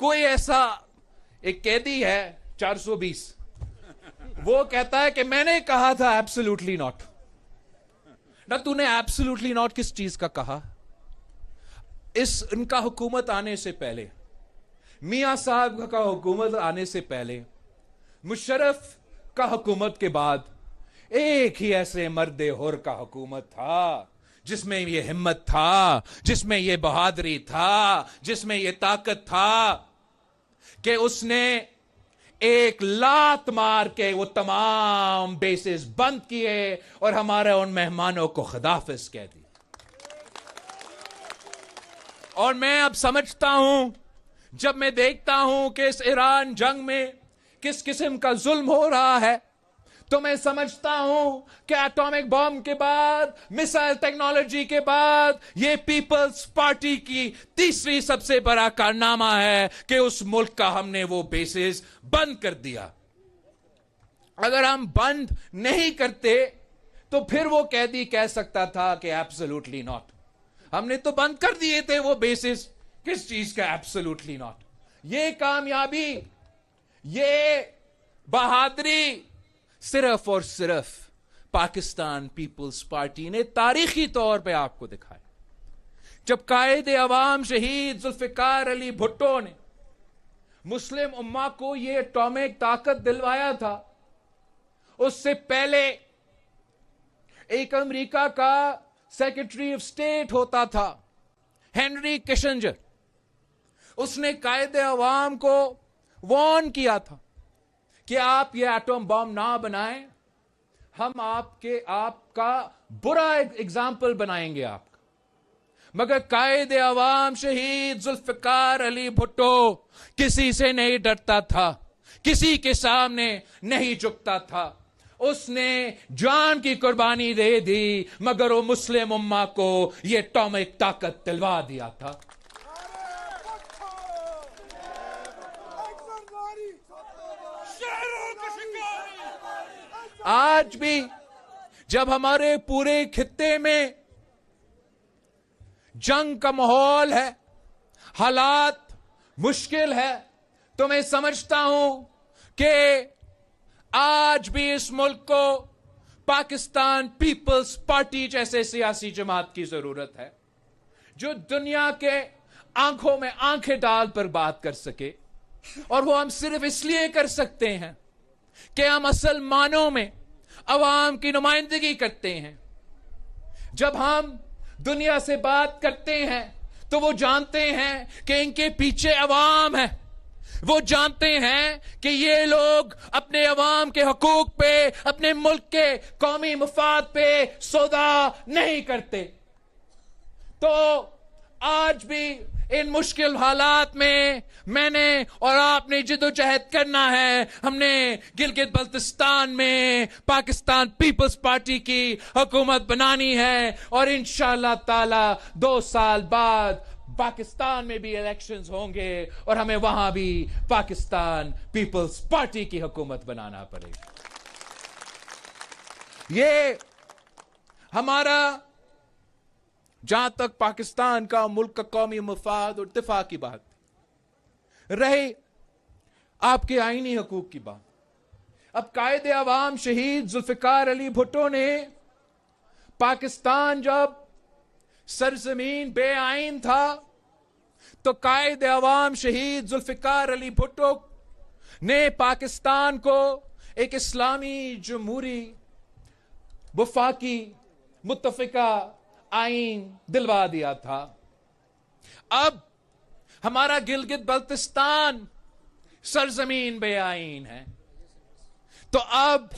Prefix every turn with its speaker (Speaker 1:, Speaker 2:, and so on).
Speaker 1: कोई ऐसा एक कैदी है 420, वो कहता है कि मैंने कहा था एब्सोल्युटली नॉट। ना तूने एब्सोल्युटली नॉट किस चीज का कहा? इनका हुकूमत आने से पहले, मियां साहब का हुकूमत आने से पहले, मुशर्रफ का हुकूमत के बाद एक ही ऐसे मर्द हुर का हुकूमत था जिसमें ये हिम्मत था, जिसमें ये बहादुरी था, जिसमें ये ताकत था कि उसने एक लात मार के वो तमाम बेसिस बंद किए और हमारे उन मेहमानों को खुदाफिज कह दी। और मैं अब समझता हूं, जब मैं देखता हूं कि इस ईरान जंग में किस किस्म का जुल्म हो रहा है, तो मैं समझता हूं कि एटॉमिक बॉम्ब के बाद, मिसाइल टेक्नोलॉजी के बाद, ये पीपल्स पार्टी की तीसरी सबसे बड़ा कारनामा है कि उस मुल्क का हमने वो बेसिस बंद कर दिया। अगर हम बंद नहीं करते तो फिर वो कैदी कह सकता था कि एब्सोल्युटली नॉट। हमने तो बंद कर दिए थे वो बेसिस, किस चीज का एब्सोल्युटली नॉट। ये कामयाबी, ये बहादुरी सिर्फ और सिर्फ पाकिस्तान पीपल्स पार्टी ने तारीखी तौर पे आपको दिखाया। जब कायदे अवाम शहीद जुल्फिकार अली भुट्टो ने मुस्लिम उम्मा को ये एटॉमिक ताकत दिलवाया था, उससे पहले एक अमेरिका का सेक्रेटरी ऑफ स्टेट होता था, हेनरी किसिंजर। उसने कायदे अवाम को वार्न किया था कि आप ये एटम बॉम्ब ना बनाएं, हम आपका बुरा एग्जाम्पल बनाएंगे आपका। मगर कायदे अवाम शहीद जुल्फिकार अली भुट्टो किसी से नहीं डरता था, किसी के सामने नहीं झुकता था। उसने जान की कुर्बानी दे दी, मगर वो मुस्लिम उम्मा को ये एटॉमिक ताकत दिलवा दिया था। आज भी जब हमारे पूरे खित्ते में जंग का माहौल है, हालात मुश्किल है, तो मैं समझता हूं कि आज भी इस मुल्क को पाकिस्तान पीपल्स पार्टी जैसे सियासी जमात की जरूरत है, जो दुनिया के आंखों में आंखें डाल पर बात कर सके। और वो हम सिर्फ इसलिए कर सकते हैं कि हम असल मानों में अवाम की नुमाइंदगी करते हैं। जब हम दुनिया से बात करते हैं तो वो जानते हैं कि इनके पीछे अवाम है, वो जानते हैं कि ये लोग अपने अवाम के हकूक पे, अपने मुल्क के कौमी मुफाद पे सौदा नहीं करते। तो आज भी इन मुश्किल हालात में मैंने और आपने जिद्दोजहद करना है। हमने गिलगित बल्तिस्तान में पाकिस्तान पीपल्स पार्टी की हुकूमत बनानी है और इंशाअल्लाह ताला 2 साल बाद पाकिस्तान में भी इलेक्शंस होंगे और हमें वहां भी पाकिस्तान पीपल्स पार्टी की हुकूमत बनाना पड़ेगा। ये हमारा, जहां तक पाकिस्तान का मुल्क का कौमी मफाद और इत्तेफाक की बात रहे, आपके आईनी हकूक की बात। अब कायदे अवाम शहीद जुल्फिकार अली भुट्टो ने पाकिस्तान जब सरजमीन बेआइन था, तो कायदे अवाम शहीद जुल्फिकार अली भुट्टो ने पाकिस्तान को एक इस्लामी जमहूरी वफाकी मुत्तफिका आइन दिलवा दिया था। अब हमारा गिलगित बल्तिस्तान सरजमीन बेआइन है, तो अब